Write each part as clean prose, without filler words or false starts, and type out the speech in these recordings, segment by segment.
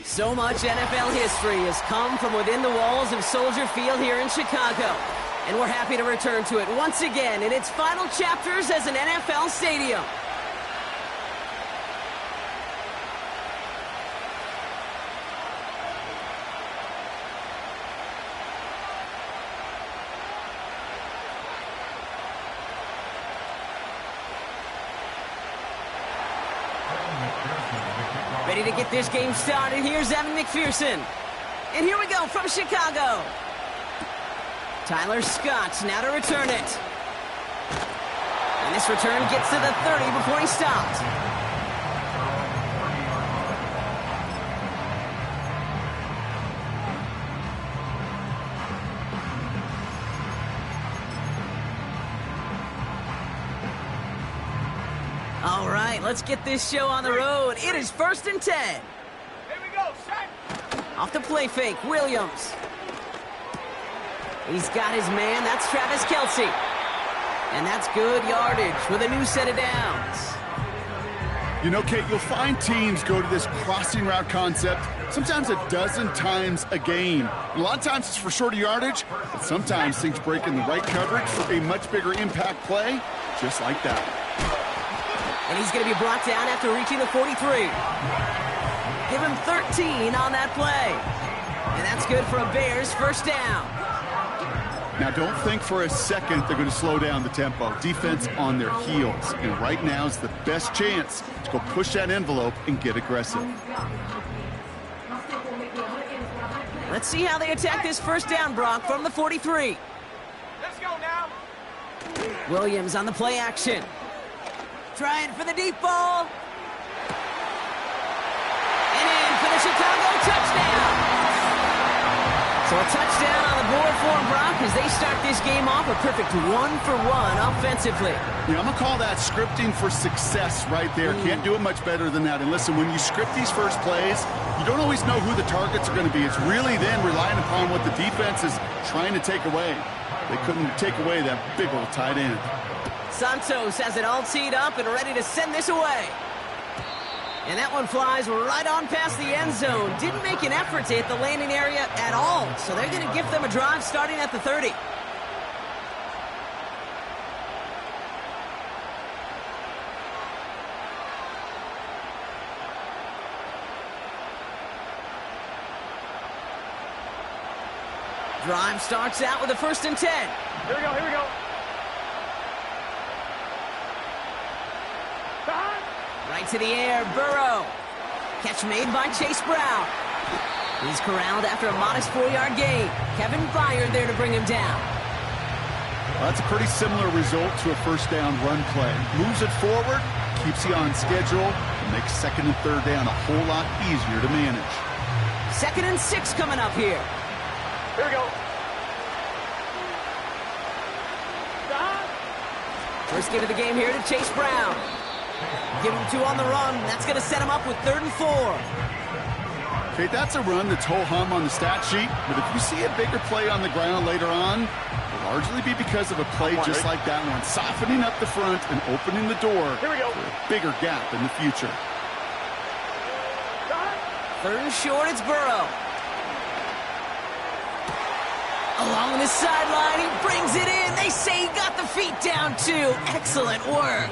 So much NFL history has come from within the walls of Soldier Field here in Chicago. And we're happy to return to it once again in its final chapters as an NFL stadium. Ready to get this game started. Here's Evan McPherson. And here we go from Chicago. Tyler Scott now to return it. And this return gets to the 30 before he stopped. All right, let's get this show on the road. It is 1st and 10. Here we go, set. Off the play fake, Williams. He's got his man, that's Travis Kelce. And that's good yardage with a new set of downs. You know, Kate, you'll find teams go to this crossing route concept sometimes a dozen times a game. And a lot of times it's for shorter yardage, but sometimes things break in the right coverage for a much bigger impact play, just like that. And he's going to be brought down after reaching the 43. Give him 13 on that play. And that's good for a Bears first down. Now, don't think for a second they're going to slow down the tempo. Defense on their heels. And right now is the best chance to go push that envelope and get aggressive. Let's see how they attack this first down, Brock, from the 43. Let's go now. Williams on the play action. Trying for the deep ball. And in for the Chicago touchdown. So a touchdown on the board for Brock as they start this game off a perfect 1-for-1 offensively. Yeah, I'm going to call that scripting for success right there. Can't do it much better than that. And listen, when you script these first plays, you don't always know who the targets are going to be. It's really then relying upon what the defense is trying to take away. They couldn't take away that big old tight end. Santos has it all teed up and ready to send this away. And that one flies right on past the end zone. Didn't make an effort to hit the landing area at all. So they're going to give them a drive starting at the 30. Drive starts out with a 1st and 10. Here we go, here we go. Right to the air, Burrow. Catch made by Chase Brown. He's corralled after a modest 4-yard gain. Kevin Byard there to bring him down. Well, that's a pretty similar result to a first down run play. Moves it forward, keeps you on schedule, and makes 2nd and 3rd down a whole lot easier to manage. 2nd and 6 coming up here. Here we go. First give of the game here to Chase Brown. Give him 2 on the run. That's going to set him up with 3rd and 4. Okay, that's a run that's ho-hum on the stat sheet, but if you see a bigger play on the ground later on, it'll largely be because of a play just like that one, softening up the front and opening the door Here we go. for a bigger gap in the future. 3rd and short, it's Burrow. Along the sideline, he brings it in. They say he got the feet down, too. Excellent work.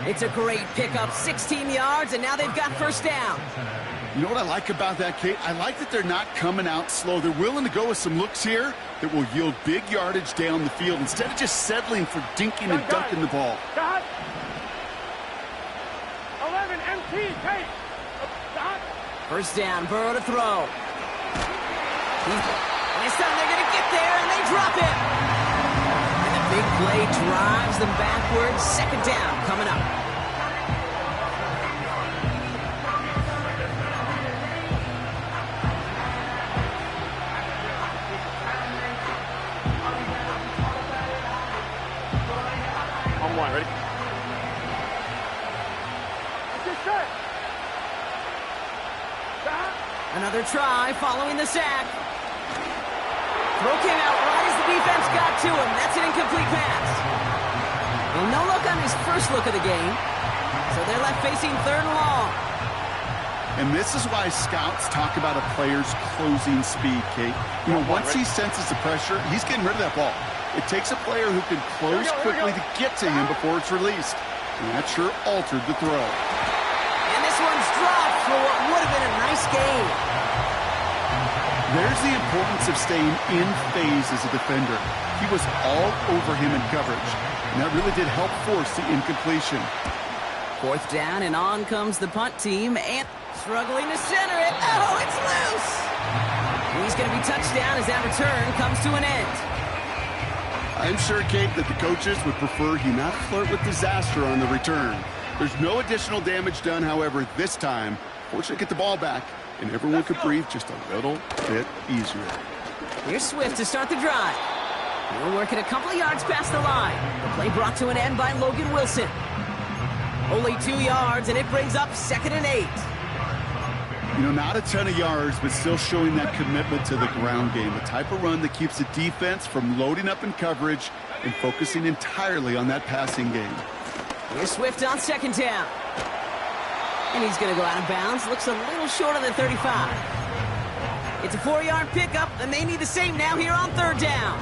It's a great pickup, 16 yards, and now they've got first down. You know what I like about that, Kate? I like that they're not coming out slow. They're willing to go with some looks here that will yield big yardage down the field instead of just settling for dinking and dunking the ball. Dot. 11 MT, Kate. Dot. First down, Burrow to throw. This time they're going to get there, and they drop it. And the big play drives them backwards. 2nd down coming up. On 1, ready? Another try following the sack. Throw came out right as the defense got to him. That's an incomplete pass. Well, no luck on his first look of the game. So they're left facing 3rd and long. And this is why scouts talk about a player's closing speed, Kate. You know, once he senses the pressure, he's getting rid of that ball. It takes a player who can close quickly to get to him before it's released. And that sure altered the throw. And this one's dropped for what would have been a nice gain. There's the importance of staying in phase as a defender. He was all over him in coverage, and that really did help force the incompletion. 4th down, and on comes the punt team, and struggling to center it. Oh, it's loose! He's going to be touched down as that return comes to an end. I'm sure, Kate, that the coaches would prefer he not flirt with disaster on the return. There's no additional damage done, however, this time. Fortunately, get the ball back, and everyone could breathe just a little bit easier. Here's Swift to start the drive. He'll work it a couple of yards past the line. The play brought to an end by Logan Wilson. Only 2 yards, and it brings up 2nd and 8. You know, not a ton of yards, but still showing that commitment to the ground game. A type of run that keeps the defense from loading up in coverage and focusing entirely on that passing game. Here's Swift on 2nd down. And he's going to go out of bounds. Looks a little short of the 35. It's a 4-yard pickup, and they need the same now here on 3rd down.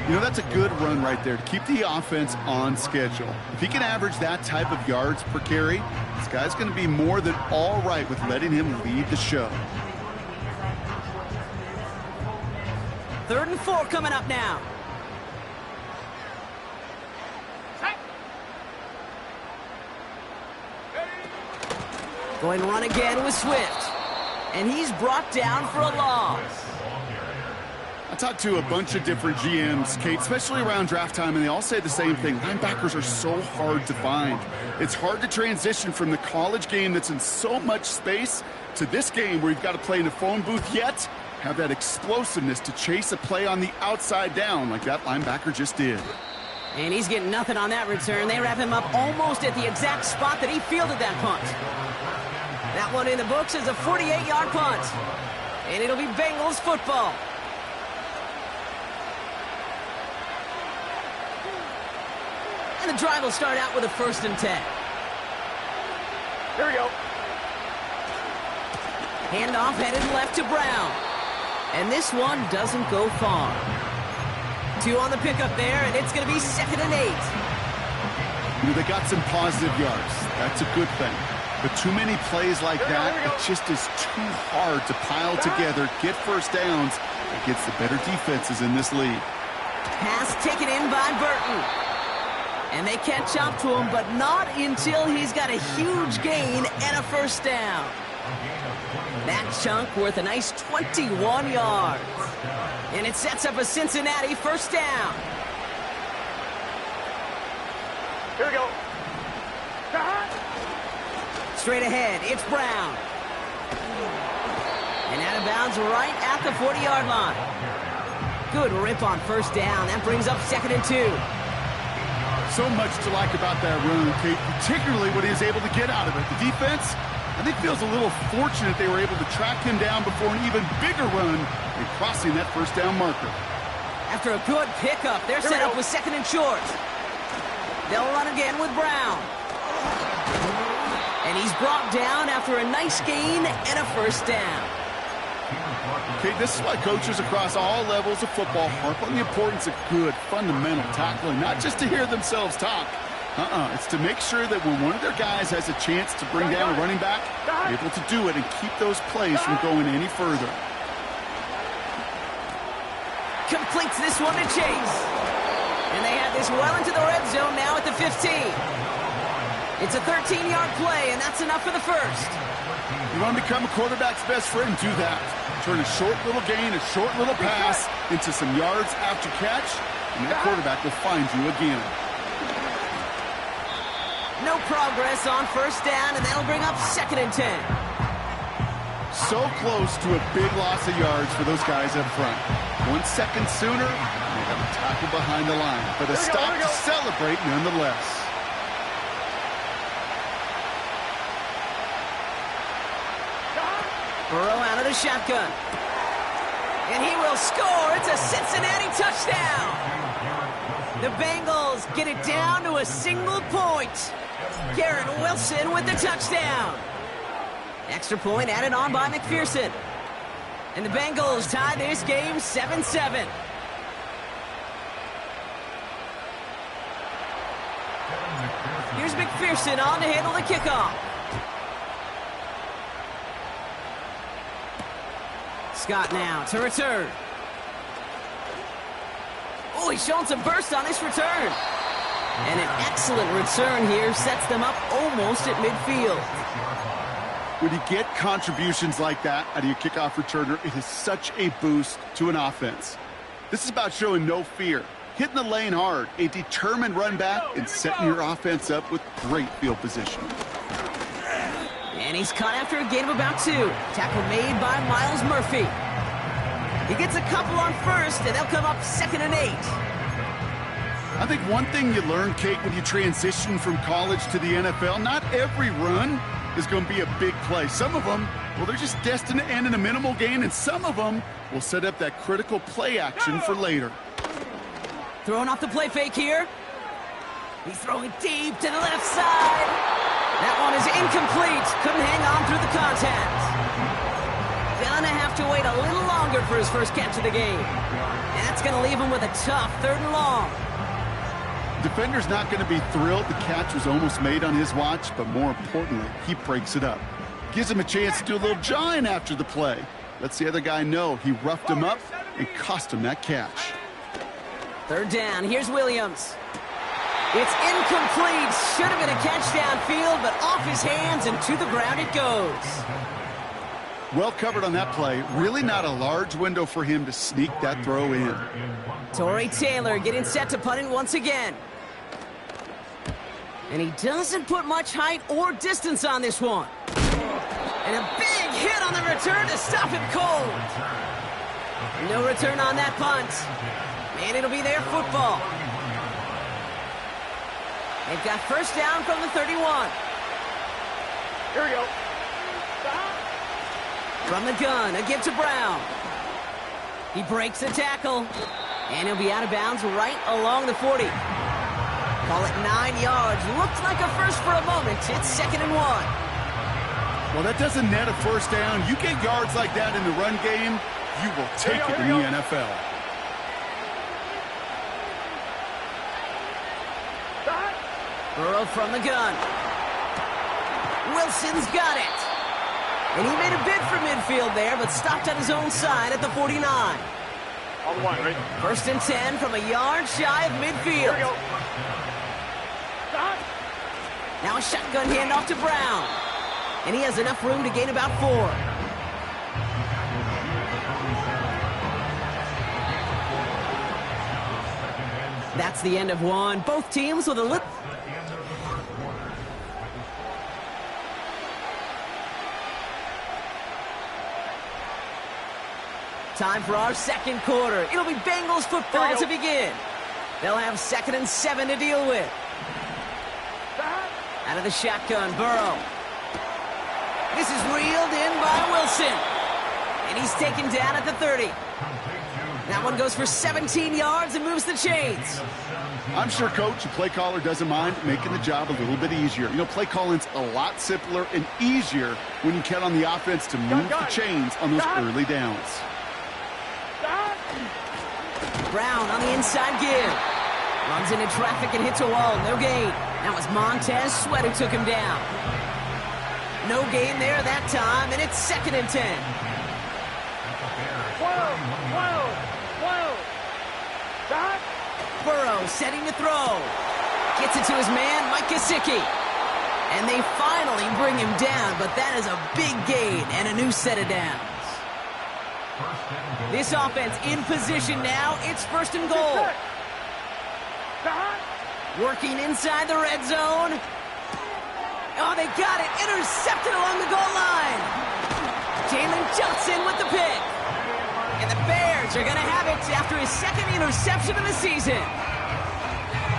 You know, that's a good run right there to keep the offense on schedule. If he can average that type of yards per carry, this guy's going to be more than all right with letting him lead the show. 3rd and 4 coming up now. Going to run again with Swift. And he's brought down for a loss. I talked to a bunch of different GMs, Kate, especially around draft time, and they all say the same thing. Linebackers are so hard to find. It's hard to transition from the college game that's in so much space to this game where you've got to play in a phone booth, yet have that explosiveness to chase a play on the outside down like that linebacker just did. And he's getting nothing on that return. They wrap him up almost at the exact spot that he fielded that punt. That one in the books is a 48-yard punt. And it'll be Bengals football. And the drive will start out with a 1st and 10. Here we go. Handoff headed left to Brown. And this one doesn't go far. 2 on the pickup there, and it's going to be 2nd and 8. You know, they got some positive yards. That's a good thing. But too many plays like that, it just is too hard to pile together, get 1st downs against the better defenses in this league. Pass taken in by Burton. And they catch up to him, but not until he's got a huge gain and a 1st down. That chunk worth a nice 21 yards. And it sets up a Cincinnati 1st down. Here we go. Straight ahead, it's Brown. And out of bounds right at the 40-yard line. Good rip on 1st down. That brings up 2nd and 2. So much to like about that run, Kate, particularly what he was able to get out of it. The defense, I think, feels a little fortunate they were able to track him down before an even bigger run and crossing that 1st down marker. After a good pickup, they're set up with 2nd and short. They'll run again with Brown. And he's brought down after a nice gain and a 1st down. Okay, this is why coaches across all levels of football harp on the importance of good, fundamental tackling, not just to hear themselves talk. It's to make sure that when one of their guys has a chance to bring down a running back, they're able to do it and keep those plays from going any further. Completes this one to Chase. And they have this well into the red zone now at the 15. It's a 13-yard play, and that's enough for the 1st. You want to become a quarterback's best friend? Do that. Turn a short little gain, a short little pass into some yards after catch, and that quarterback will find you again. No progress on 1st down, and that'll bring up 2nd and 10. So close to a big loss of yards for those guys up front. 1 second sooner, and they have a tackle behind the line. But a stop to celebrate nonetheless. Burrow out of the shotgun. And he will score. It's a Cincinnati touchdown. The Bengals get it down to a single point. Garrett Wilson with the touchdown. Extra point added on by McPherson. And the Bengals tie this game 7-7. Here's McPherson on to handle the kickoff. Scott now to return. Oh, he's showing some burst on his return. And an excellent return here sets them up almost at midfield. When you get contributions like that out of your kickoff returner, it is such a boost to an offense. This is about showing no fear, hitting the lane hard, a determined run back, and setting your offense up with great field position. And he's caught after a gain of about 2. Tackle made by Myles Murphy. He gets a couple on first, and they'll come up 2nd and 8. I think one thing you learn, Kate, when you transition from college to the NFL, not every run is going to be a big play. Some of them, well, they're just destined to end in a minimal gain, and some of them will set up that critical play action for later. Throwing off the play fake here. He's throwing deep to the left side. That one is incomplete. Couldn't hang on through the contact. Gonna have to wait a little longer for his first catch of the game. And that's gonna leave him with a tough 3rd and long. Defender's not going to be thrilled the catch was almost made on his watch, but more importantly, he breaks it up. Gives him a chance to do a little jawing after the play. Lets the other guy know he roughed him up and cost him that catch. 3rd down, here's Williams. It's incomplete. Should have been a catch downfield, but off his hands and to the ground it goes. Well covered on that play. Really not a large window for him to sneak that throw in. Torrey Taylor getting set to punt it once again. And he doesn't put much height or distance on this one. And a big hit on the return to stop him cold. No return on that punt. And it'll be their football. They've got 1st down from the 31. Here we go. From the gun, a give to Brown. He breaks the tackle. And he'll be out of bounds right along the 40. Call it 9 yards. Looked like a first for a moment. It's 2nd and 1. Well, that doesn't net a 1st down. You get yards like that in the run game, you will take it in the NFL. Burrow from the gun. Wilson's got it. And he made a bid for midfield there, but stopped on his own side at the 49. On the line, right? 1st and 10 from a yard shy of midfield. Here we go. Now a shotgun handoff to Brown. And he has enough room to gain about 4. That's the end of one. Both teams with a little... Time for our 2nd quarter. It'll be Bengals football to begin. They'll have 2nd and 7 to deal with. Out of the shotgun, Burrow. This is reeled in by Wilson. And he's taken down at the 30. That one goes for 17 yards and moves the chains. I'm sure Coach, the play caller, doesn't mind making the job a little bit easier. You know, play calling's a lot simpler and easier when you count on the offense to move the chains on those early downs. Brown on the inside give. Runs into traffic and hits a wall. No gain. That was Montez Sweat who took him down. No gain there that time, and it's 2nd and 10. Burrow setting to throw. Gets it to his man, Mike Gesicki. And they finally bring him down, but that is a big gain and a new set of downs. This offense in position now. It's 1st and goal. Working inside the red zone. Oh, they got it. Intercepted along the goal line. Jalen Johnson with the pick. And the Bears are going to have it after his 2nd interception of the season.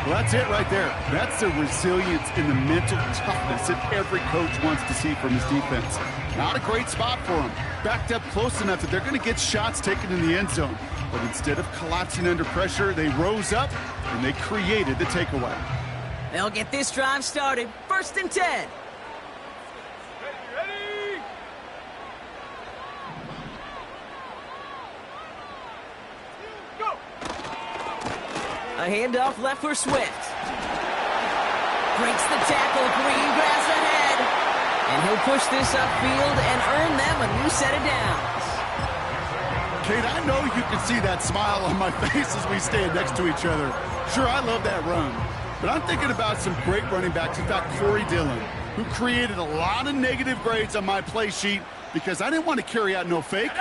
Well, that's it right there. That's the resilience and the mental toughness that every coach wants to see from his defense. Not a great spot for him. Backed up close enough that they're going to get shots taken in the end zone. But instead of collapsing under pressure, they rose up and they created the takeaway. They'll get this drive started. 1st and 10. Ready? Go! A handoff left for Swift. Breaks the tackle. Green grass ahead. And he'll push this upfield and earn them a new set of downs. Kate, I know you can see that smile on my face as we stand next to each other. Sure, I love that run. But I'm thinking about some great running backs. In fact, Corey Dillon, who created a lot of negative grades on my play sheet because I didn't want to carry out no fake.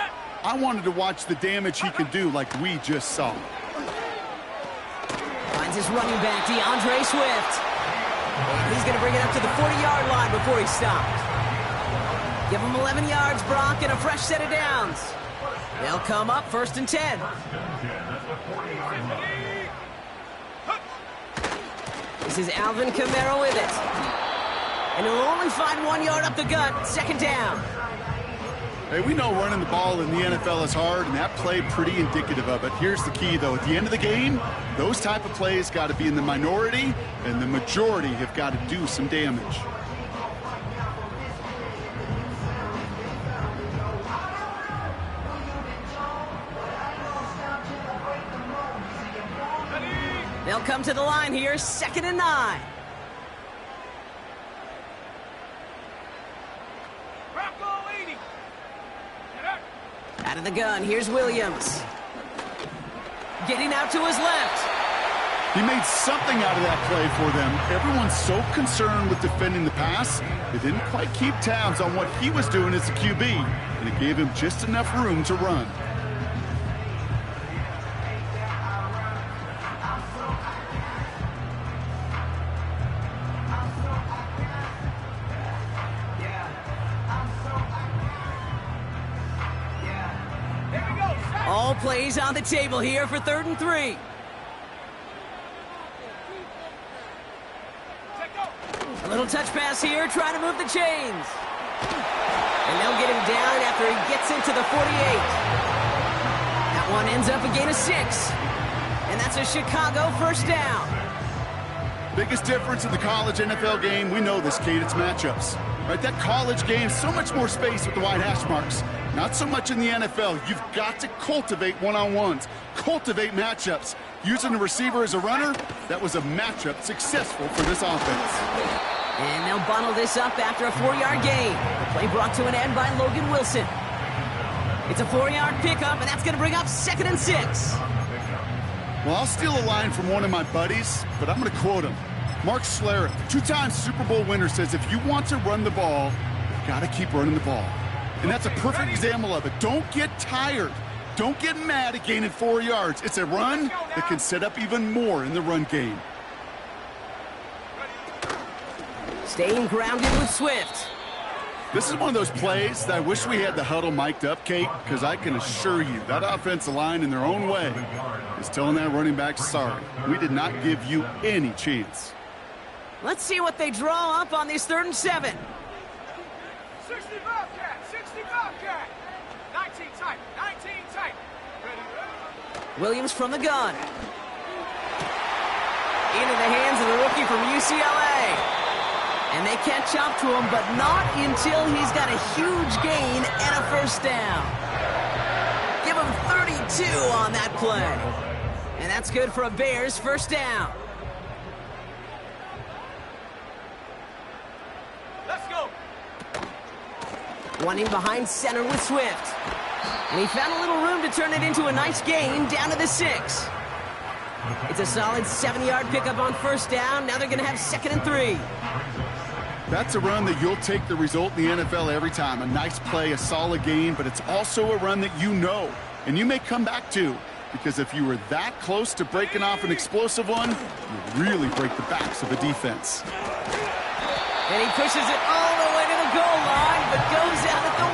I wanted to watch the damage he could do like we just saw. Finds his running back, DeAndre Swift. And he's going to bring it up to the 40-yard line before he stops. Give him 11 yards, Brock, and a fresh set of downs. They'll come up 1st and 10. This is Alvin Kamara with it. And he'll only find 1 yard up the gut. 2nd down. Hey, we know running the ball in the NFL is hard, and that play pretty indicative of it. Here's the key, though. At the end of the game, those type of plays got to be in the minority, and the majority have got to do some damage. They'll come to the line here, 2nd and 9. Out of the gun, here's Williams. Getting out to his left. He made something out of that play for them. Everyone's so concerned with defending the pass, they didn't quite keep tabs on what he was doing as a QB, and it gave him just enough room to run. All plays on the table here for 3rd and 3. A little touch pass here, trying to move the chains. And they'll get him down after he gets into the 48. That one ends up a gain of 6. And that's a Chicago 1st down. Biggest difference in the college NFL game, we know this, Kate, it's matchups. Right, that college game, so much more space with the wide hash marks. Not so much in the NFL. You've got to cultivate one-on-ones, cultivate matchups. Using the receiver as a runner, that was a matchup successful for this offense. And they'll bundle this up after a 4-yard gain. The play brought to an end by Logan Wilson. It's a 4-yard pickup, and that's going to bring up 2nd and 6. Well, I'll steal a line from one of my buddies, but I'm going to quote him. Mark Schlereth, 2-time Super Bowl winner, says if you want to run the ball, you've got to keep running the ball. And that's a perfect example of it. Don't get tired. Don't get mad at gaining 4 yards. It's a run that can set up even more in the run game. Staying grounded with Swift. This is one of those plays that I wish we had the huddle mic'd up, Kate, because I can assure you that offensive line in their own way is telling that running back, sorry, we did not give you any chance. Let's see what they draw up on this 3rd and 7. 65 cat, 65 cat. 19 tight, 19 tight. Ready? Williams from the gun. Into the hands of the rookie from UCLA. And they catch up to him, but not until he's got a huge gain and a 1st down. Give him 32 on that play. And that's good for a Bears 1st down. Let's go. One in behind center with Swift. And he found a little room to turn it into a nice gain down to the 6. It's a solid 7-yard pickup on 1st down. Now they're going to have 2nd and 3. That's a run that you'll take the result in the NFL every time. A nice play, a solid gain, but it's also a run that you know, and you may come back to, because if you were that close to breaking off an explosive one, you really break the backs of the defense. And he pushes it all the way to the goal line, but goes out at the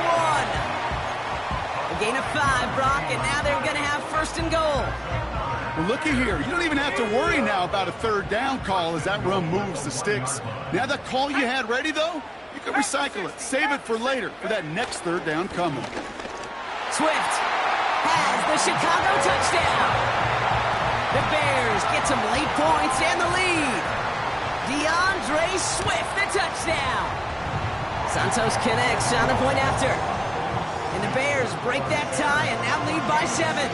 1. A gain of 5, Brock, and now they're going to have 1st and goal. Well, looky here. You don't even have to worry now about a 3rd down call as that run moves the sticks. Now that call you had ready, though, you can recycle it. Save it for later for that next 3rd down coming. Swift has the Chicago touchdown. The Bears get some late points and the lead. DeAndre Swift, the touchdown. Santos connects on the point after. And the Bears break that tie and now lead by 7.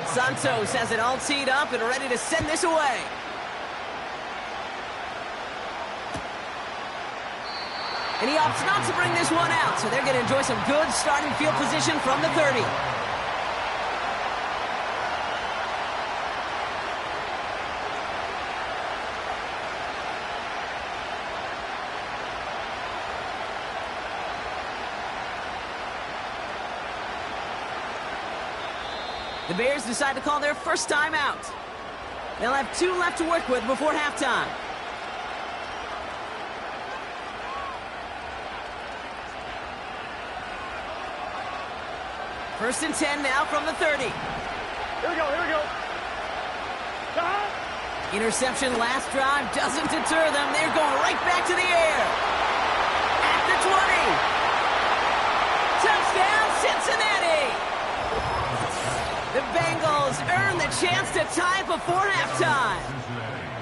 Santos has it all teed up and ready to send this away. And he opts not to bring this one out, so they're going to enjoy some good starting field position from the 30. The Bears decide to call their first time out. They'll have 2 left to work with before halftime. First and 10 now from the 30. Here we go, here we go. Interception last drive doesn't deter them. They're going right back to the air. At the 20. Touchdown, Cincinnati! The Bengals earn the chance to tie before halftime.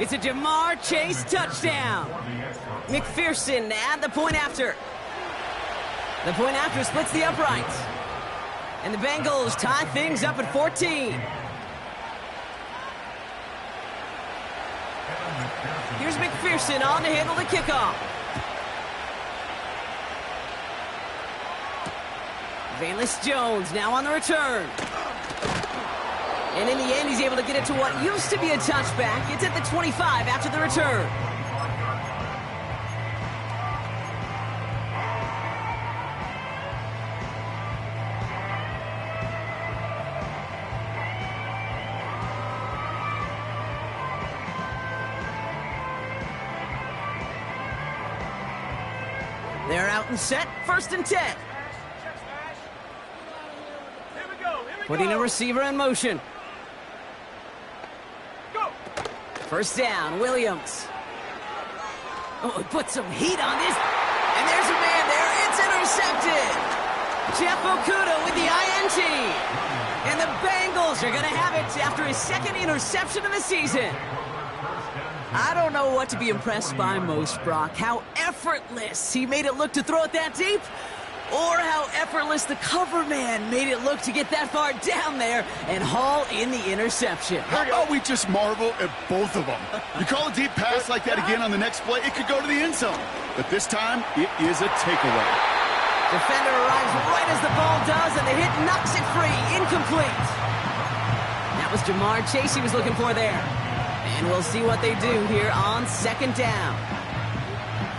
It's a Jamar Chase touchdown. McPherson at the point after. The point after splits the uprights. And the Bengals tie things up at 14. Here's McPherson on to handle the kickoff. Valus Jones now on the return. And in the end, he's able to get it to what used to be a touchback. It's at the 25 after the return. They're out and set, first and 10. Putting a receiver in motion. Go. First down, Williams. Oh, he put some heat on this. And there's a man there. It's intercepted. Jeff Okudah with the INT. And the Bengals are going to have it after his second interception of the season. I don't know what to be impressed by most, Brock. How effortless he made it look to throw it that deep, or how effortless the cover man made it look to get that far down there and haul in the interception. How about we just marvel at both of them? You call a deep pass like that again on the next play, it could go to the end zone. But this time, it is a takeaway. Defender arrives right as the ball does, and the hit knocks it free. Incomplete. That was Jamar Chase he was looking for there. And we'll see what they do here on second down.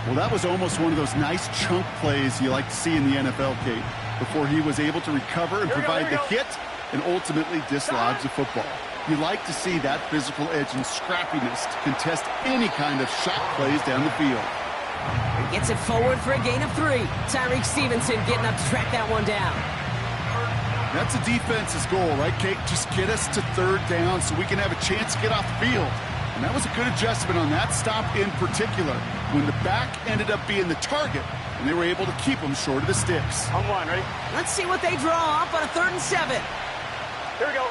Well, that was almost one of those nice chunk plays you like to see in the NFL, Kate, before he was able to recover and provide the hit and ultimately dislodge the football. You like to see that physical edge and scrappiness to contest any kind of shot plays down the field. Gets it forward for a gain of 3. Tyreek Stevenson getting up to track that one down. That's a defense's goal, right, Kate? Just get us to third down so we can have a chance to get off the field. And that was a good adjustment on that stop in particular, when the back ended up being the target, and they were able to keep them short of the sticks. On one, ready? Let's see what they draw up on a 3rd and 7. Here we go.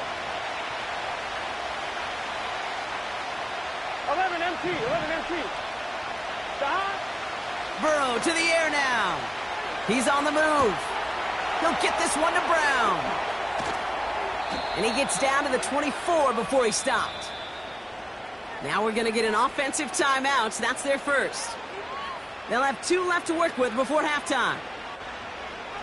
11 MT, 11 MT. Burrow to the air now. He's on the move. He'll get this one to Brown. And he gets down to the 24 before he stopped. Now we're going to get an offensive timeout. So that's their first. They'll have 2 left to work with before halftime.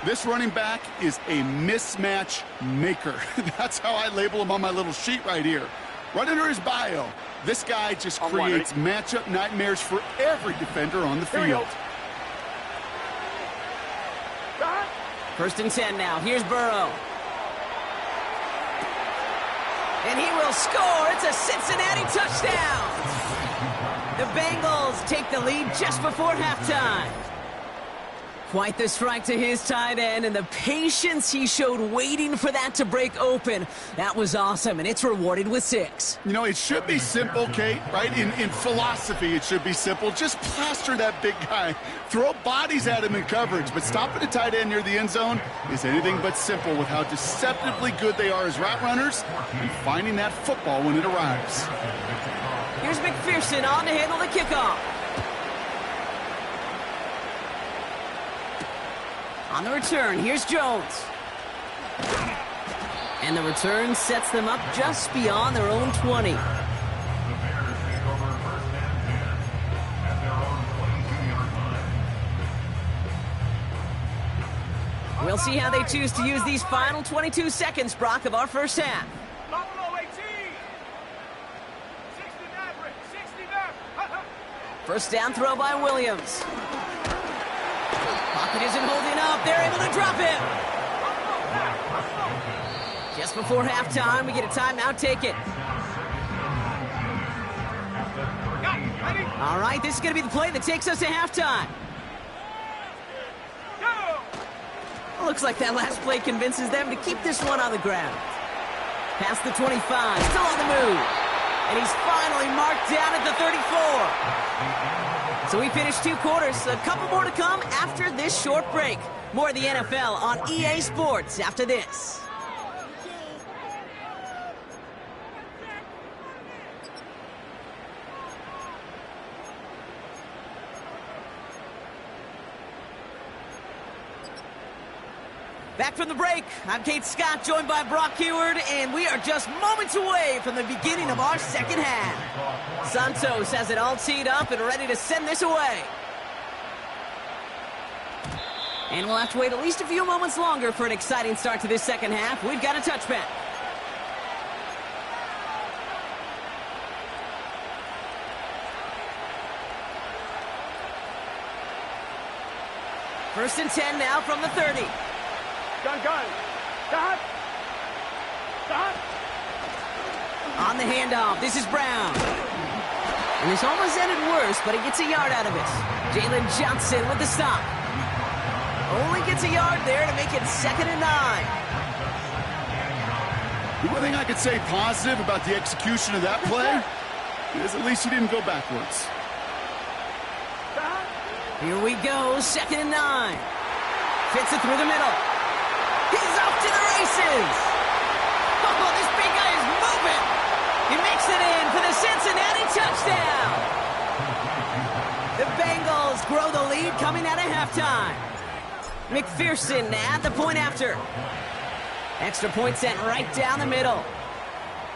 This running back is a mismatch maker. That's how I label him on my little sheet right here. Right under his bio, this guy just creates matchup nightmares for every defender on the field. First and 10 now. Here's Burrow. And he will score. It's a Cincinnati touchdown. The Bengals take the lead just before halftime. Quite the strike to his tight end, and the patience he showed waiting for that to break open. That was awesome, and it's rewarded with 6. You know, it should be simple, Kate, right? In philosophy, it should be simple. Just plaster that big guy. Throw bodies at him in coverage, but stopping a tight end near the end zone is anything but simple with how deceptively good they are as route runners and finding that football when it arrives. Here's McPherson on to handle the kickoff. On the return, here's Jones. And the return sets them up just beyond their own 20. We'll see how they choose to use these final 22 seconds, Brock, of our first half. First down throw by Williams. Pocket isn't holding up. They're able to drop him. Just before halftime, we get a timeout. Take it. All right, this is going to be the play that takes us to halftime. Looks like that last play convinces them to keep this one on the ground. Past the 25, still on the move. And he's finally marked down at the 34. So we finished 2 quarters. A couple more to come after this short break. More of the NFL on EA Sports after this. Back from the break, I'm Kate Scott, joined by Brock Huard, and we are just moments away from the beginning of our second half. Santos has it all teed up and ready to send this away. And we'll have to wait at least a few moments longer for an exciting start to this second half. We've got a touchback. First and 10 now from the 30. Gun. Stop. On the handoff, this is Brown. And this almost ended worse, but he gets a yard out of it. Jalen Johnson with the stop. Only gets a yard there to make it 2nd and 9. The one thing I could say positive about the execution of that play is at least he didn't go backwards. Here we go, 2nd and 9. Fits it through the middle. He's off to the races. Oh, this big guy is moving. He makes it in for the Cincinnati touchdown. The Bengals grow the lead coming out of halftime. McPherson at the point after. Extra point sent right down the middle.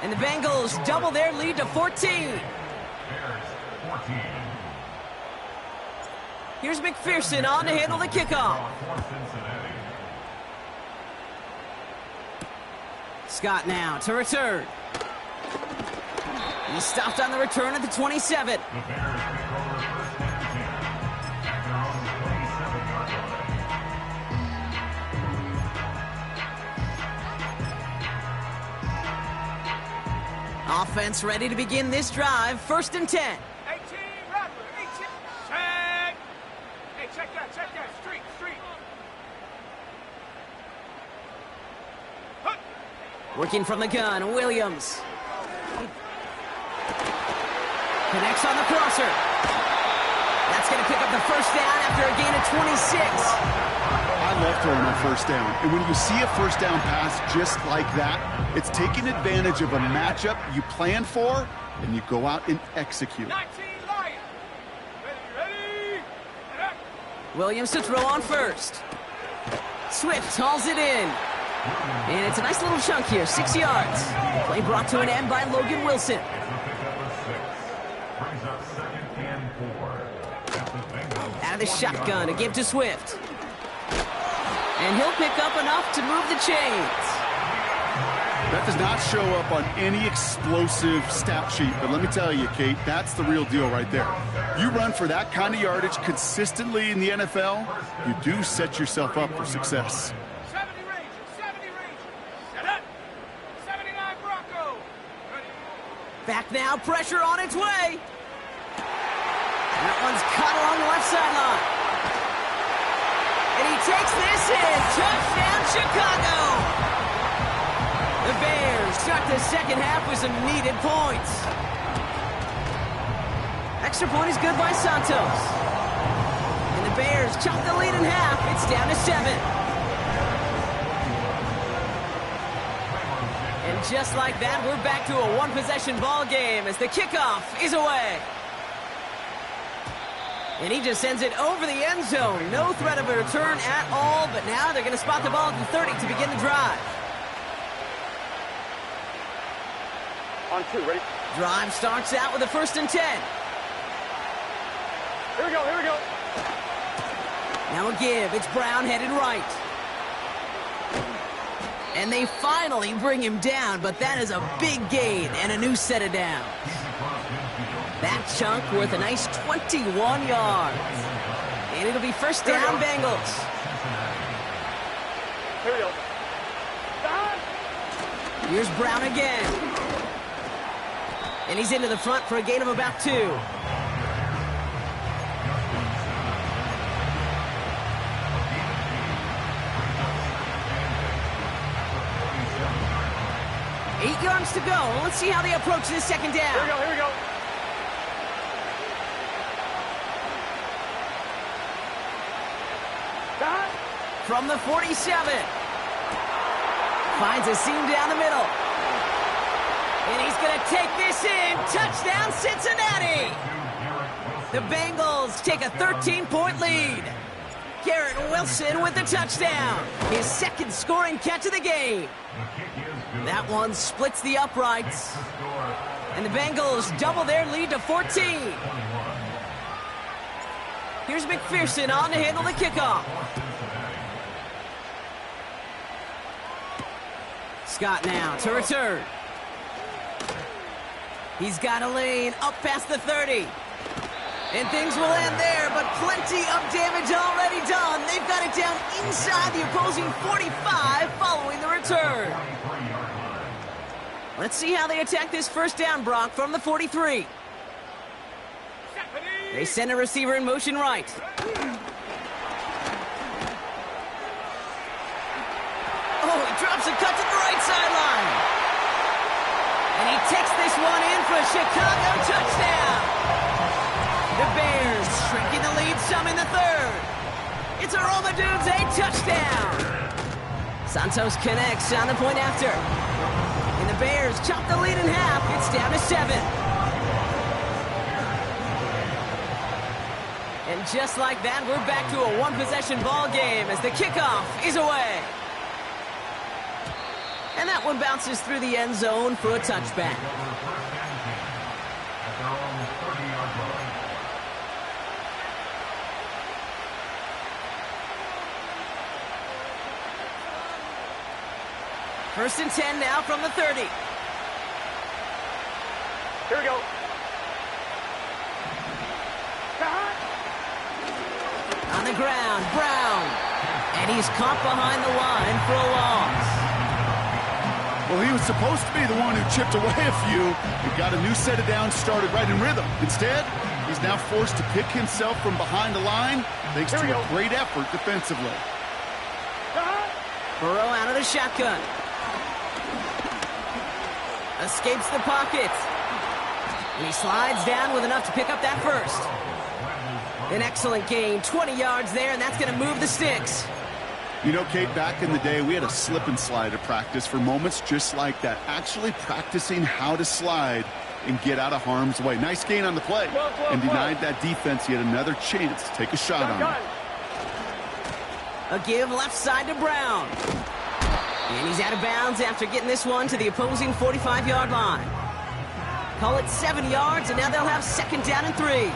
And the Bengals double their lead to 14. Here's McPherson on to handle the kickoff. Scott now to return. He stopped on the return at the 27. Offense ready to begin this drive. 1st and 10. 18, Rapper, 18. Check. Hey, check that. Street. Working from the gun, Williams. Connects on the crosser. That's going to pick up the first down after a gain of 26. I love throwing on first down. And when you see a first down pass just like that, it's taking advantage of a matchup you plan for, and you go out and execute. 19 Lions. Ready. Williams to throw on first. Swift hauls it in. And it's a nice little chunk here, 6 yards. Play brought to an end by Logan Wilson. Out of the shotgun, a give to Swift. And he'll pick up enough to move the chains. That does not show up on any explosive stat sheet, but let me tell you, Kate, that's the real deal right there. You run for that kind of yardage consistently in the NFL, you do set yourself up for success. 70 Rangers. Set up. 79 Bronco. Ready. Back now, pressure on its way. That one's caught along the left sideline. takes this in. Touchdown, Chicago! The Bears start the second half with some needed points. Extra point is good by Santos. And the Bears chop the lead in half. It's down to 7. And just like that, we're back to a one-possession ball game as the kickoff is away. And he just sends it over the end zone. No threat of a return at all, but now they're going to spot the ball at the 30 to begin the drive. On 2, ready? Drive starts out with a 1st and 10. Here we go, here we go. Now a give. It's Brown headed right. And they finally bring him down, but that is a big gain and a new set of downs. That chunk worth a nice 21 yards. And it'll be first down, Bengals. Here we go. Here's Brown again. And he's into the front for a gain of about 2. 8 yards to go. Let's see how they approach this second down. Here we go, here we go. From the 47. Finds a seam down the middle. And he's going to take this in. Touchdown, Cincinnati. The Bengals take a 13-point lead. Garrett Wilson with the touchdown. His second scoring catch of the game. That one splits the uprights. And the Bengals double their lead to 14. Here's McPherson on to handle the kickoff. Scott now to return. He's got a lane up past the 30. And things will end there, but plenty of damage already done. They've got it down inside the opposing 45 following the return. Let's see how they attack this first down, Brock, from the 43. They send a receiver in motion right. Oh, he drops a cut to the right sideline. And he takes this one in for a Chicago touchdown. The Bears shrinking the lead some in the third. It's a Roma Dudes, a touchdown. Santos connects on the point after. And the Bears chop the lead in half. It's down to 7. And just like that, we're back to a one-possession ball game as the kickoff is away. And that one bounces through the end zone for a touchback. First and 10 now from the 30. Here we go. On the ground, Brown. And he's caught behind the line for a loss. Well, he was supposed to be the one who chipped away a few and got a new set of downs started right in rhythm. Instead, he's now forced to pick himself from behind the line thanks to a great effort defensively. Burrow out of the shotgun. Escapes the pocket. And he slides down with enough to pick up that first. An excellent gain, 20 yards there, and that's going to move the sticks. You know, Kate, back in the day, we had a slip and slide at practice for moments just like that. Actually practicing how to slide and get out of harm's way. Nice gain on the play. And denied that defense yet another chance to take a shot on him. A give left side to Brown. And he's out of bounds after getting this one to the opposing 45-yard line. Call it 7 yards, and now they'll have second down and 3.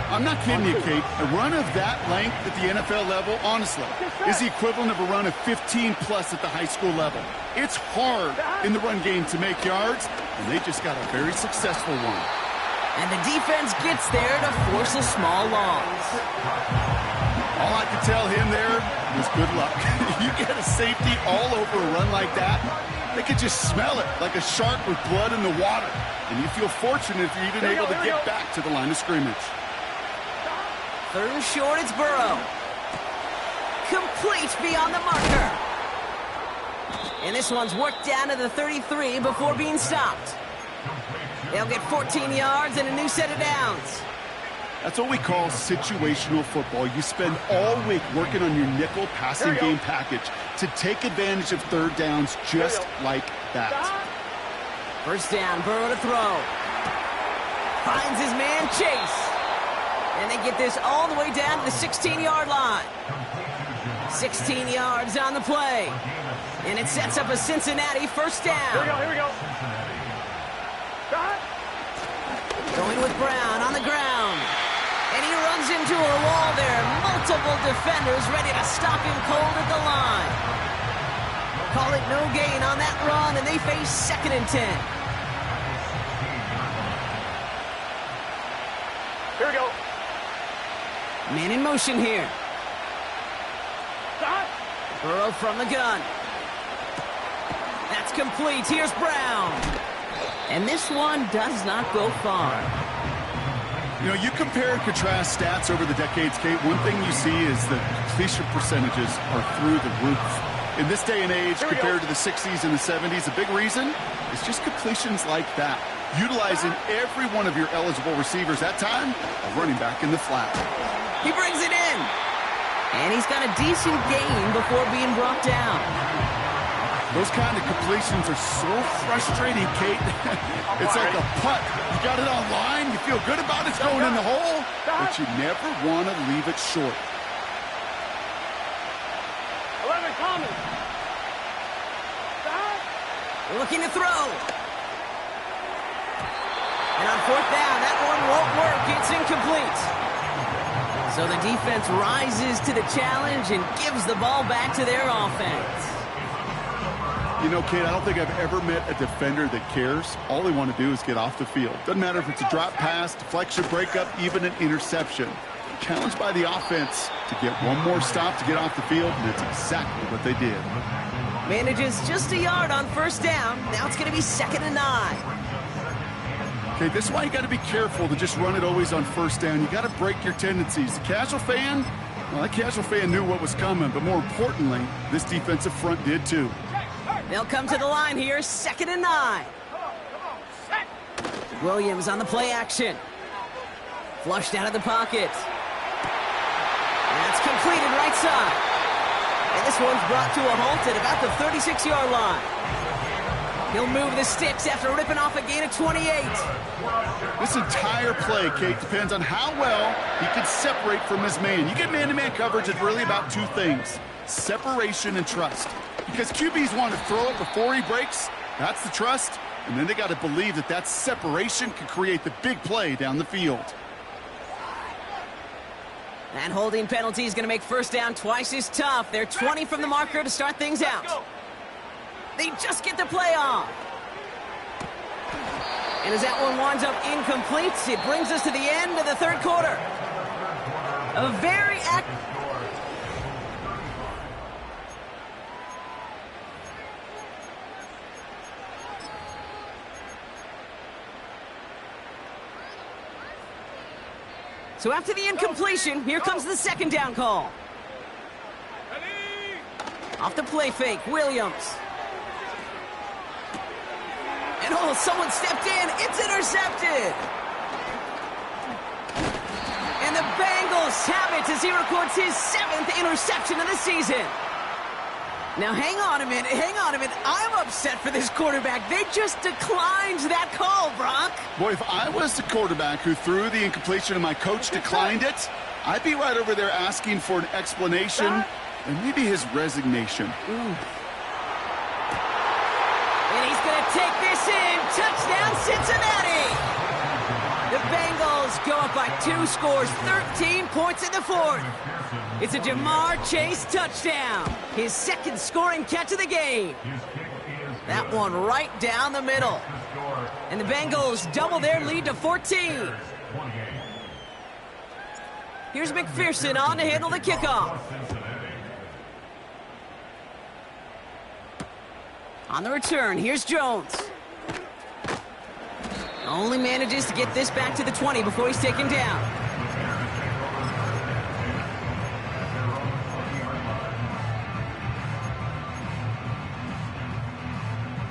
I'm not kidding you, Kate. A run of that length at the NFL level, honestly, is the equivalent of a run of 15-plus at the high school level. It's hard in the run game to make yards, and they just got a very successful one. And the defense gets there to force a small loss. All I could tell him there was good luck. You get a safety all over a run like that, they could just smell it like a shark with blood in the water. And you feel fortunate if you're even able to get back to the line of scrimmage. Third and short, it's Burrow. complete beyond the marker. And this one's worked down to the 33 before being stopped. They'll get 14 yards and a new set of downs. That's what we call situational football. You spend all week working on your nickel passing game package to take advantage of third downs just like that. First down, Burrow to throw. Finds his man, Chase. And they get this all the way down to the 16-yard line. 16 yards on the play. And it sets up a Cincinnati first down. Here we go. Going with Brown on the ground. And he runs into a wall there. Multiple defenders ready to stop him cold at the line. Call it no gain on that run, and they face 2nd and 10. Here we go. Man in motion here. Burrow from the gun. That's complete. Here's Brown. And this one does not go far. You know, you compare and contrast stats over the decades, Kate. One thing you see is the completion percentages are through the roof. In this day and age, compared to the 60s and the 70s, a big reason is just completions like that. Utilizing every one of your eligible receivers that time, a running back in the flat. He brings it in. And he's got a decent gain before being brought down. Those kind of completions are so frustrating, Kate. It's like a putt. You got it on line, you feel good about it going in the hole, but you never want to leave it short. 11 coming. Looking to throw. And on 4th down, that one won't work. It's incomplete. So the defense rises to the challenge and gives the ball back to their offense. You know, Kate, I don't think I've ever met a defender that cares. All they want to do is get off the field. Doesn't matter if it's a drop pass, deflection, breakup, even an interception. Challenged by the offense to get one more stop to get off the field, and that's exactly what they did. Manages just a yard on 1st down. Now it's going to be 2nd and 9. Okay, this is why you got to be careful to just run it always on 1st down. You got to break your tendencies. The casual fan, well, that casual fan knew what was coming, but more importantly, this defensive front did too. They'll come to the line here, 2nd and 9. Williams on the play action. Flushed out of the pocket. That's completed right side. And this one's brought to a halt at about the 36-yard line. He'll move the sticks after ripping off a gain of 28. This entire play, Kate, depends on how well he can separate from his man. You get man-to-man coverage, it's really about two things: separation and trust. Because QBs want to throw it before he breaks, that's the trust, and then they got to believe that that separation can create the big play down the field. That holding penalty is going to make 1st down twice as tough. They're 20 from the marker to start things out. They just get the play off. And as that one winds up incomplete, it brings us to the end of the 3rd quarter. A very active... So after the incompletion, here comes the 2nd down call. Off the play fake, Williams. And oh, someone stepped in. It's intercepted. And the Bengals have it as he records his 7th interception of the season. Now, hang on a minute. I'm upset for this quarterback. They just declined that call, Brock. Boy, if I was the quarterback who threw the incompletion and my coach declined it, I'd be right over there asking for an explanation and maybe his resignation. And he's going to take this in. Touchdown, Cincinnati. The Bengals go up by 2 scores, 13 points in the 4th. It's a Jamar Chase touchdown. His 2nd scoring catch of the game. That one right down the middle. And the Bengals double their lead to 14. Here's McPherson on to handle the kickoff. On the return, here's Jones. Only manages to get this back to the 20 before he's taken down.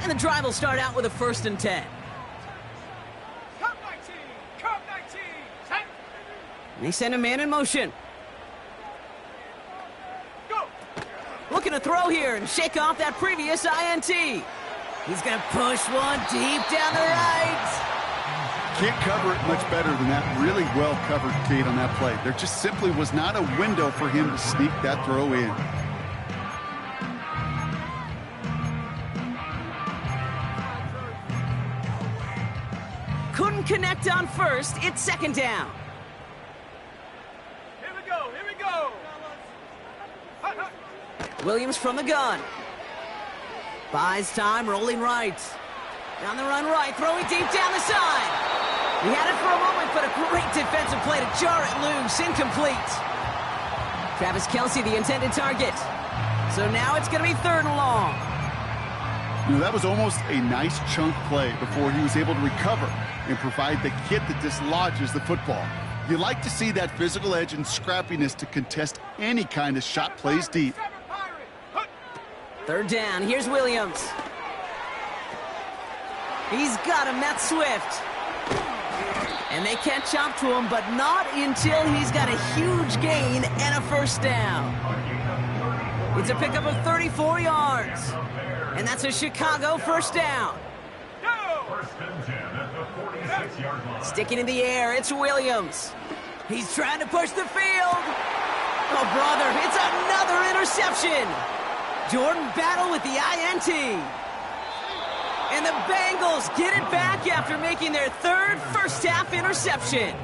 And the drive will start out with a 1st and 10. Come 19! Come 19! Set! And they send a man in motion. Go! Looking to throw here and shake off that previous INT. He's going to push one deep down the right. Can't cover it much better than that. Really well covered, Kate, on that play. There just simply was not a window for him to sneak that throw in. Couldn't connect on 1st. It's 2nd down. Here we go! Here we go! Hut, hut. Williams from the gun. Buys time, rolling right. Down the run right, throwing deep down the side. He had it for a moment, but a great defensive play to jar it loose. Incomplete. Travis Kelce, the intended target. So now it's going to be 3rd and long. You know, that was almost a nice chunk play before he was able to recover and provide the hit that dislodges the football. You like to see that physical edge and scrappiness to contest any kind of shot plays deep. 3rd down, here's Williams. He's got him, that's Swift. And they catch up to him, but not until he's got a huge gain and a 1st down. It's a pickup of 34 yards. And that's a Chicago 1st down. Sticking in the air, it's Williams. He's trying to push the field. Oh, brother, it's another interception. Jordan Battle with the INT. And the Bengals get it back after making their 3rd first-half interception.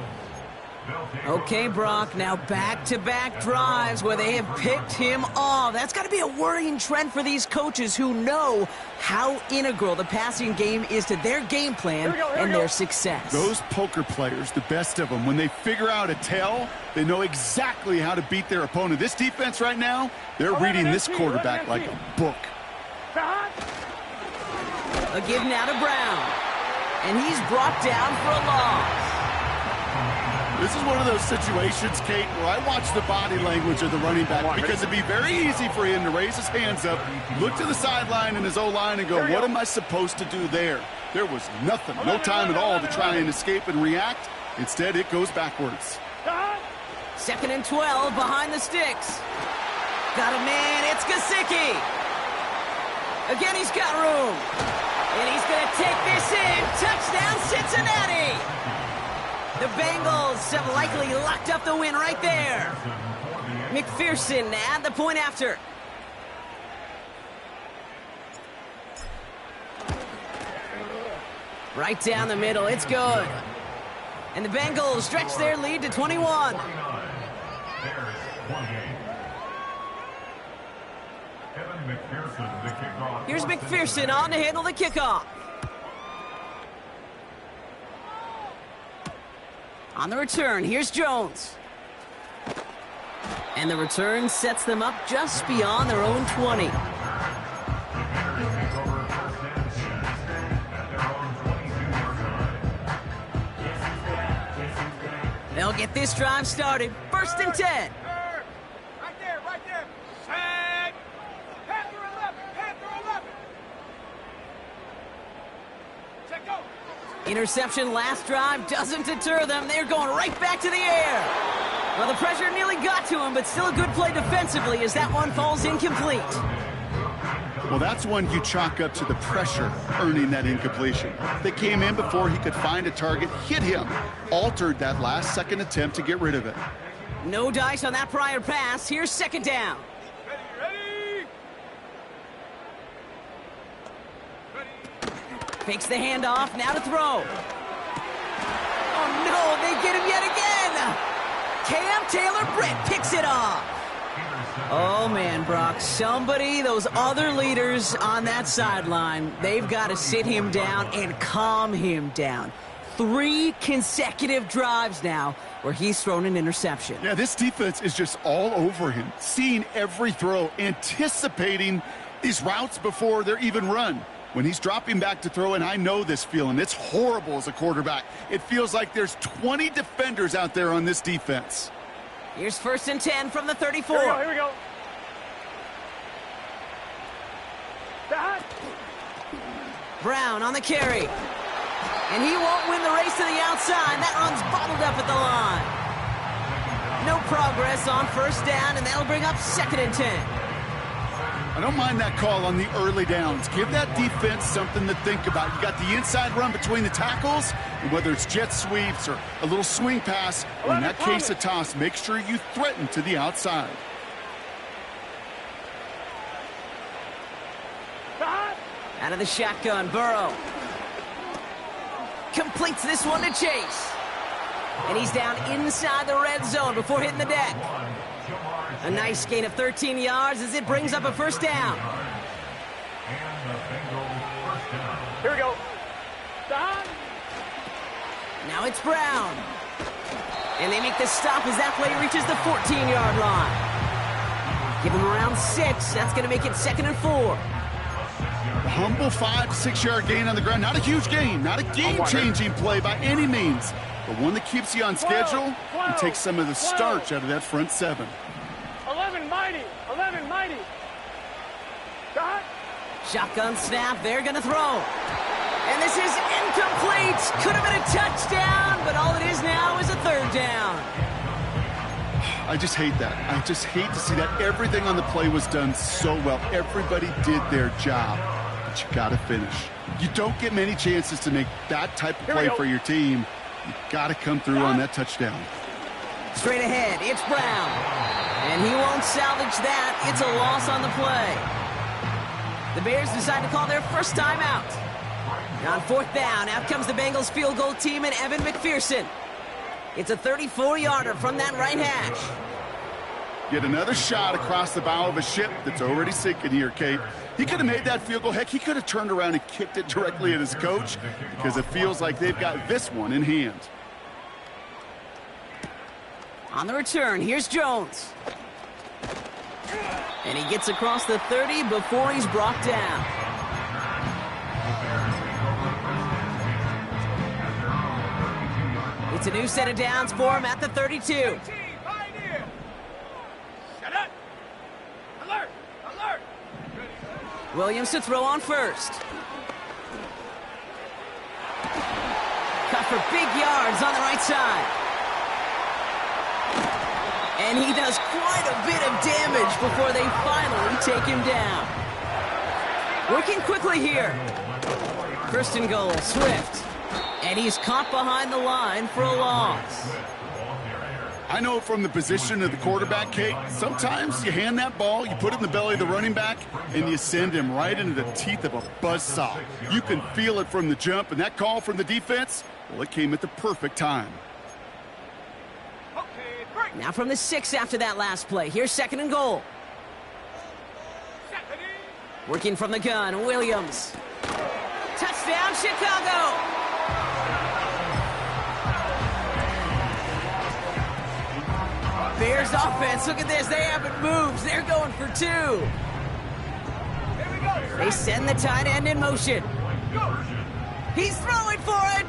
Okay, Brock, now back-to-back drives where they have picked him off. That's got to be a worrying trend for these coaches who know how integral the passing game is to their game plan and their success. Those poker players, the best of them, when they figure out a tell, they know exactly how to beat their opponent. This defense right now, they're reading this quarterback like a book. A give now to Brown. And he's brought down for a loss. This is one of those situations, Kate, where I watch the body language of the running back because it'd be very easy for him to raise his hands up, look to the sideline in his O-line and go, what am I supposed to do there? There was nothing, no time at all to try and escape and react. Instead, it goes backwards. 2nd and 12 behind the sticks. Got a man, it's Gesicki. Again, he's got room. And he's going to take this in. Touchdown, Cincinnati. The Bengals have likely locked up the win right there. McPherson at the point after. Right down the middle, it's good. And the Bengals stretch their lead to 21. Here's McPherson on to handle the kickoff. On the return, here's Jones. And the return sets them up just beyond their own 20. They'll get this drive started. 1st and 10. Right there, right there. Set. Panther 11, Panther 11. Set, go. Interception last drive doesn't deter them. They're going right back to the air. Well, the pressure nearly got to him, but still a good play defensively as that one falls incomplete. Well, that's one you chalk up to the pressure earning that incompletion. They came in before he could find a target, hit him, altered that last-second attempt to get rid of it. No dice on that prior pass. Here's 2nd down. Ready. Fakes the handoff, now to throw. Oh, no, they get him yet again. Cam Taylor-Britt picks it off. Oh, man, Brock, somebody, those other leaders on that sideline, they've got to sit him down and calm him down. 3 consecutive drives now where he's thrown an interception. Yeah, this defense is just all over him, seeing every throw, anticipating these routes before they're even run. When he's dropping back to throw, and I know this feeling, it's horrible as a quarterback. It feels like there's 20 defenders out there on this defense. Here's 1st and 10 from the 34. Here we go. Brown on the carry. And he won't win the race to the outside. That run's bottled up at the line. No progress on first down, and that'll bring up 2nd and 10. I don't mind that call on the early downs. Give that defense something to think about. You got the inside run between the tackles, and whether it's jet sweeps or a little swing pass, or in that case a toss, make sure you threaten to the outside. Out of the shotgun, Burrow. Completes this one to Chase. And he's down inside the red zone before hitting the deck. A nice gain of 13 yards as it brings up a first down. Here we go. Now it's Brown. And they make the stop as that play reaches the 14-yard line. Give him around 6. That's going to make it 2nd and 4. Humble 5 to 6 yard gain on the ground. Not a huge gain, not a game-changing play by any means, but one that keeps you on schedule and takes some of the starch out of that front 7. 11 mighty. 11 mighty. Shotgun snap. They're going to throw. And this is incomplete. Could have been a touchdown, but all it is now is a 3rd down. I just hate that. I just hate to see that. Everything on the play was done so well. Everybody did their job. But you got to finish. You don't get many chances to make that type of play for your team. You got to come through on that touchdown. Straight ahead, it's Brown. And he won't salvage that. It's a loss on the play. The Bears decide to call their first timeout. On 4th down, out comes the Bengals field goal team and Evan McPherson. It's a 34-yarder from that right hash. Get another shot across the bow of a ship that's already sinking here, Kate. He could have made that field goal. Heck, he could have turned around and kicked it directly at his coach because it feels like they've got this one in hand. On the return, here's Jones. And he gets across the 30 before he's brought down. It's a new set of downs for him at the 32. Shut up. Alert. Alert. Williams to throw on first. Cut for big yards on the right side. And he does quite a bit of damage before they finally take him down. Working quickly here. First and goal, Swift. And he's caught behind the line for a loss. I know from the position of the quarterback, Kate, sometimes you hand that ball, you put it in the belly of the running back, and you send him right into the teeth of a buzzsaw. You can feel it from the jump, and that call from the defense, well, it came at the perfect time. Now from the 6 after that last play. Here's 2nd and goal. Working from the gun, Williams. Touchdown, Chicago! Bears offense, look at this. They haven't moved. They're going for 2. They send the tight end in motion. He's throwing for it!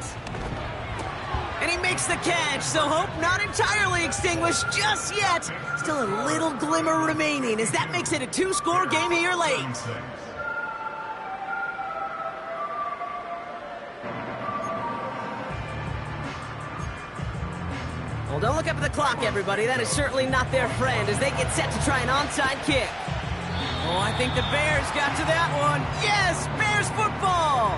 And he makes the catch, so hope not entirely extinguished just yet. Still a little glimmer remaining as that makes it a 2-score game here late. Well, don't look up at the clock, everybody. That is certainly not their friend as they get set to try an onside kick. Oh, I think the Bears got to that one. Yes, Bears football!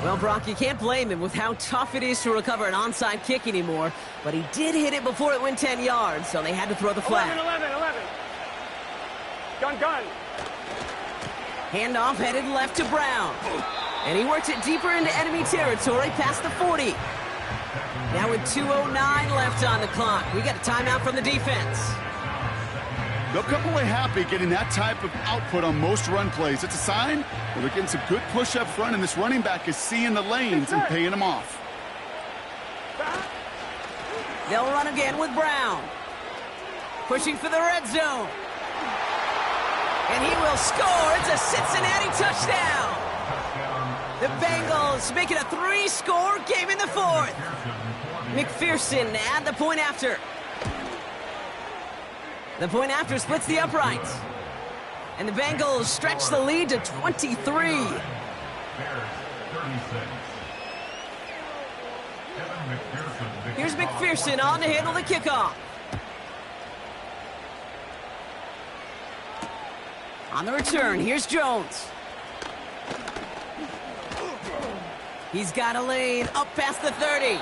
Well, Brock, you can't blame him with how tough it is to recover an onside kick anymore, but he did hit it before it went 10 yards, so they had to throw the flag. 11. Gun. Handoff headed left to Brown. And he works it deeper into enemy territory past the 40. Now with 2:09 left on the clock, we got a timeout from the defense. They'll come away happy getting that type of output on most run plays. It's a sign that they're getting some good push up front, and this running back is seeing the lanes and paying them off. They'll run again with Brown. Pushing for the red zone. And he will score. It's a Cincinnati touchdown. The Bengals make it a 3-score game in the 4th. McPherson at the point after. The point after splits the uprights. And the Bengals stretch the lead to 23. Here's McPherson on to handle the kickoff. On the return, here's Jones. He's got a lane up past the 30.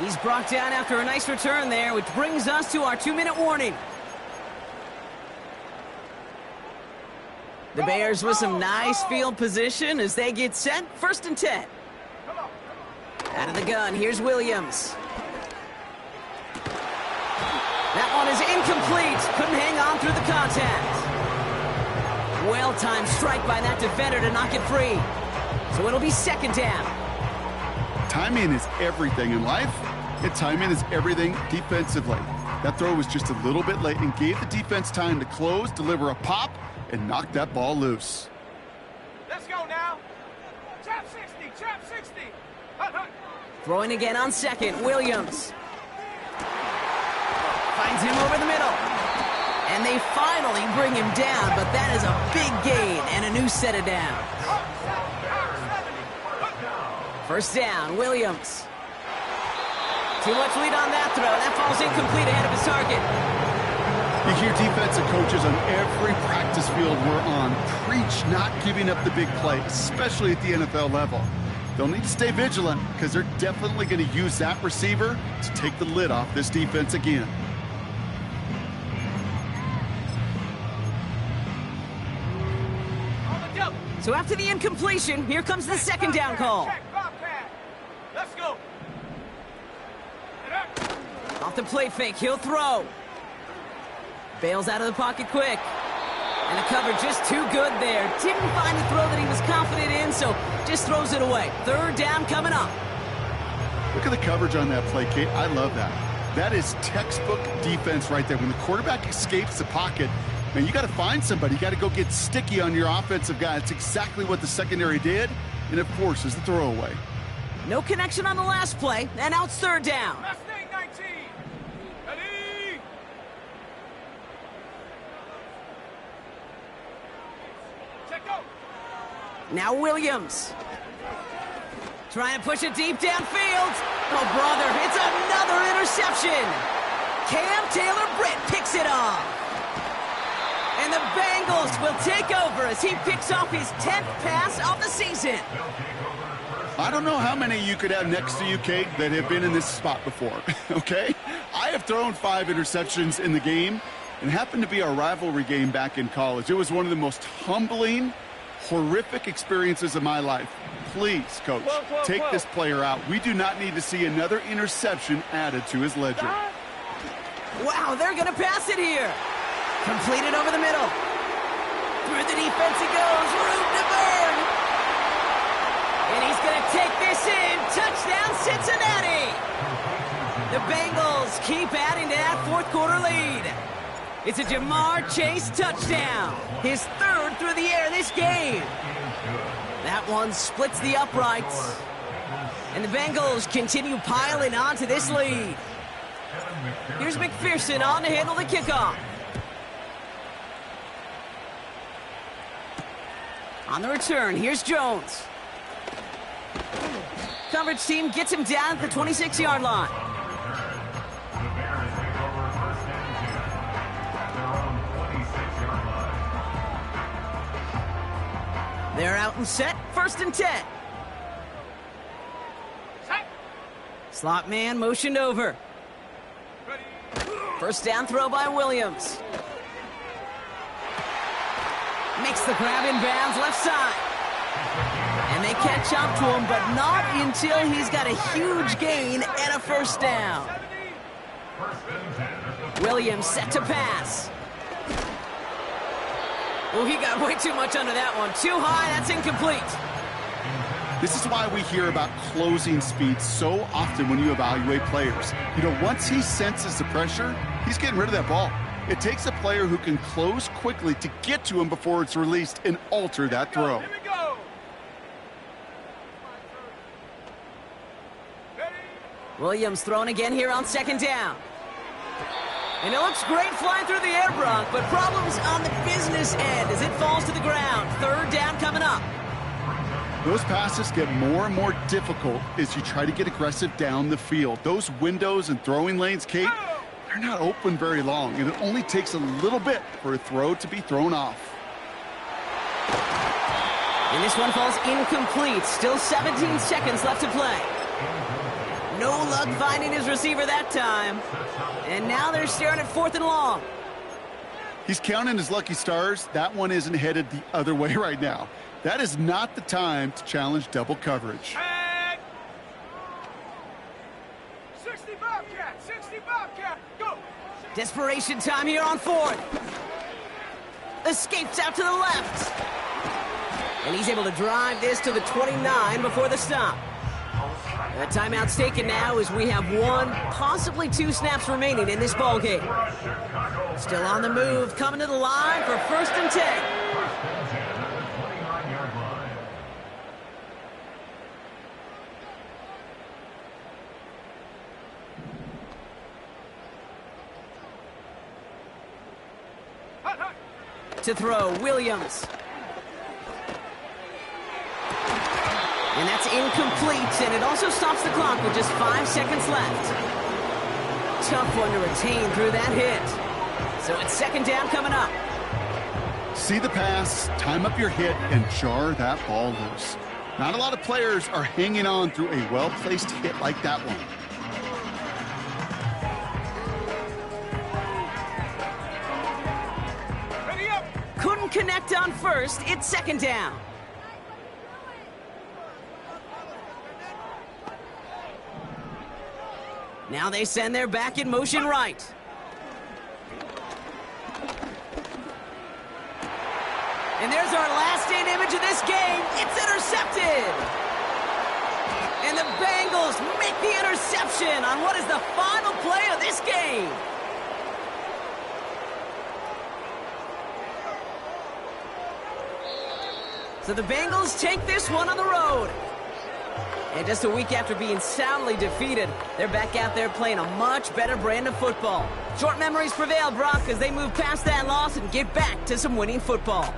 He's brought down after a nice return there, which brings us to our 2-minute warning. The Bears with some nice field position as they get set. 1st and 10. Out of the gun, here's Williams. That one is incomplete. Couldn't hang on through the contact. Well-timed strike by that defender to knock it free. So it'll be 2nd down. Timing is everything in life, and timing is everything defensively. That throw was just a little bit late and gave the defense time to close, deliver a pop, and knock that ball loose. Let's go now. Trap 60, trap 60. Hut, hut. Throwing again on 2nd, Williams. Finds him over the middle. And they finally bring him down, but that is a big gain and a new set of downs. 1st down, Williams. Too much lead on that throw. That falls incomplete ahead of his target. You hear defensive coaches on every practice field we're on preach not giving up the big play, especially at the NFL level. They'll need to stay vigilant because they're definitely going to use that receiver to take the lid off this defense again. So after the incompletion, here comes the 2nd down call. Let's go. Off the play fake, he'll throw. Bails out of the pocket quick. And the cover just too good there. Didn't find the throw that he was confident in, so just throws it away. 3rd down coming up. Look at the coverage on that play, Kate. I love that. That is textbook defense right there. When the quarterback escapes the pocket, man, you got to find somebody. You got to go get sticky on your offensive guy. It's exactly what the secondary did, and it forces the throwaway. No connection on the last play, and now it's 3rd down. Mustang 19. Ready? Check go. Now Williams. Trying to push it deep downfield. Oh, brother, it's another interception. Cam Taylor-Britt picks it off. And the Bengals will take over as he picks off his 10th pass of the season. I don't know how many you could have next to you, Kate, that have been in this spot before, okay? I have thrown 5 interceptions in the game, and happened to be our rivalry game back in college. It was one of the most humbling, horrific experiences of my life. Please, Coach, take this player out. We do not need to see another interception added to his ledger. Wow, they're going to pass it here. Completed over the middle. Through the defense it goes. Room to burn. And he's going to take this in. Touchdown, Cincinnati. The Bengals keep adding to that 4th quarter lead. It's a Jamar Chase touchdown. His 3rd through the air this game. That one splits the uprights. And the Bengals continue piling on to this lead. Here's McPherson on to handle the kickoff. On the return, here's Jones. Coverage team gets him down at the 26-yard line. They're out and set, 1st and 10. Slot man motioned over. 1st down throw by Williams. Makes the grab in bounds left side. And they catch up to him, but not until he's got a huge gain and a 1st down. Williams set to pass. Oh, he got way too much under that one. Too high, that's incomplete. This is why we hear about closing speed so often when you evaluate players. You know, once he senses the pressure, he's getting rid of that ball. It takes a player who can close quickly to get to him before it's released and alter that throw. Here we go. Williams throwing again here on 2nd down. And it looks great flying through the air, Brock, but problems on the business end as it falls to the ground. Third down coming up. Those passes get more and more difficult as you try to get aggressive down the field. Those windows and throwing lanes, Kate, they're not open very long, and it only takes a little bit for a throw to be thrown off. And this one falls incomplete. Still 17 seconds left to play. No luck finding his receiver that time. And now they're staring at 4th and long. He's counting his lucky stars. That one isn't headed the other way right now. That is not the time to challenge double coverage. 60 Bobcat, 60 Bobcat, go! Desperation time here on 4th. Escapes out to the left. And he's able to drive this to the 29 before the stop. The timeout's taken now as we have 1, possibly 2 snaps remaining in this ball game. Still on the move, coming to the line for 1st and 10. To throw, Williams. And that's incomplete, and it also stops the clock with just 5 seconds left. Tough one to retain through that hit. So it's 2nd down coming up. See the pass, time up your hit, and jar that ball loose. Not a lot of players are hanging on through a well-placed hit like that one. Ready up! Couldn't connect on 1st, it's 2nd down. Now they send their back in motion right. And there's our last-stand image of this game. It's intercepted. And the Bengals make the interception on what is the final play of this game. So the Bengals take this one on the road. And just a week after being soundly defeated, they're back out there playing a much better brand of football. Short memories prevail, Brock, as they move past that loss and get back to some winning football.